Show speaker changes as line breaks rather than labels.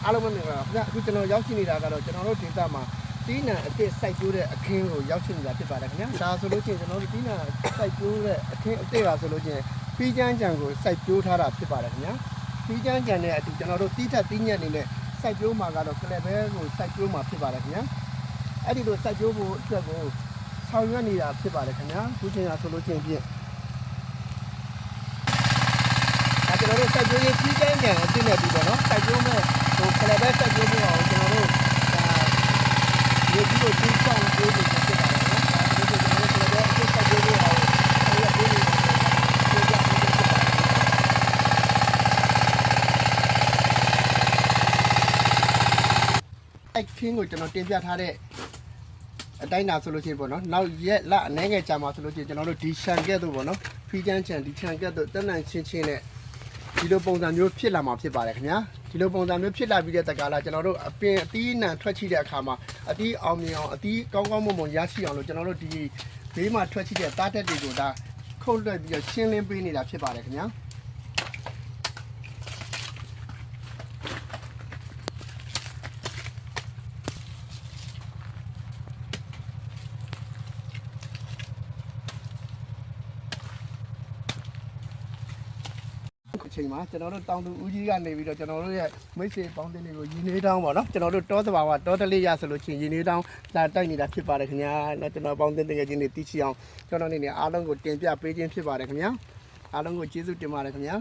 အားလုံးပဲမင်္ဂလာပါခင်ဗျာအခုကျွန်တော်ရောက်ရှိနေတာကတော့ကျွန်တော်တို့ဒေသမှာတီးနံအစ်စ်စိုက်ပျိုးတဲ့အခင်းကိုရောက်ရှိနေတာဖြစ်ပါတယ်ခင်ဗျာဒါဆိုလို့ချင်းကျွန်တော်တို့တီးနံစိုက်ပျိုးတဲ့အခင်းအစ်စ်ပါဆိုလို့ချင်းပြီးကျန်းကြံကိုစိုက်ပျိုးထားတာဖြစ်ပါတယ်ခင်ဗျာပြီးကျန်းကြံနဲ့အတူကျွန်တော်တို့တီးထက်တီးညက်နေနဲ့စိုက်ပျိုးမှာကတော့ကလပ်ဘဲကိုစိုက်ပျိုးမှာဖြစ်ပါတယ်ခင်ဗျာအဲ့ဒီလိုစိုက်ပျိုးဖို့အတွက်ကိုဆောင်ရွက်နေတာဖြစ်ပါတယ်ခင်ဗျာအခုချိန်ကဆိုလို့ချင်းဖြင့်ကျွန်တော်တို့စိုက်ပျိုးရေးပြီးကျန်းကြံအစ်စ်နဲ့ပြီးတော့နော်စိုက်ပျိုးမဲ့ဟိုကလပ်ဘဲစိုက်ပျိုးဖို့အောင်ကျွန်တော်တို့ဒီလိုတီးဆောင်ပျိုးဖို့ဖြစ်ပါတယ်နော်ဒါဆိုကျွန်တော်တို့ကလပ်ဘဲအစ်စ်စိုက်ပျိုးဖို့အောင်အဲ့ဒီပေးနေအဲ့ခင်းကိုကျွန်တော်တင်ပြထားတဲ့အတိုင်းတာဆိုလို့ရှိရင်ပေါ့နော်နောက်ရက်လအနေငယ်ကြာမှာဆိုလို့ရှိရင်ကျွန်တော်တို့ဒီခြံကဲ့သို့ပေါ့နော်ဖီးချမ်းခြံဒီခြံကဲ့သို့တက်နိုင်ချင်းချင်းနဲ့ဒီလိုပုံစံမျိုးဖြစ်လာမှာဖြစ်ပါတယ်ခင်ဗျာဒီလိုပုံစံမျိုးဖြစ်လာပြီးတဲ့တက္ကလာကျွန်တော်တို့အပင်အသီးနှံထွက်ချိတဲ့အခါမှာအသီးအောင်မြင်အောင်အသီးကောင်းကောင်းမွန်မွန်ရရှိအောင်လို့ကျွန်တော်တို့ဒီဘေးမှာထွက်ချိတဲ့သားတက်တွေကိုဒါခုတ်လွှတ်ပြီးတော့ရှင်းလင်းပေးနေတာဖြစ်ပါတယ်ခင်ဗျာအချိန်မှာကျွန်တော်တို့တောင်သူဦးကြီးကနေပြီးတော့ကျွန်တော်တို့ရဲ့မိတ်ဆွေပေါင်းတင်တွေကိုရင်းနှီးတောင်းပါတော့ကျွန်တော်တို့တောသဘာဝတောတလေးရဆိုလို့ချင်းရင်းနှီးတောင်းလာတိုက်နေတာဖြစ်ပါတယ်ခင်ဗျာနော်ကျွန်တော်ပေါင်းတင်တကယ်ချင်းတွေသိချအောင်ကျွန်တော်နေအားလုံးကိုတင်ပြပေးခြင်းဖြစ်ပါတယ်ခင်ဗျာအားလုံးကိုကျေးဇူးတင်ပါတယ်ခင်ဗျာ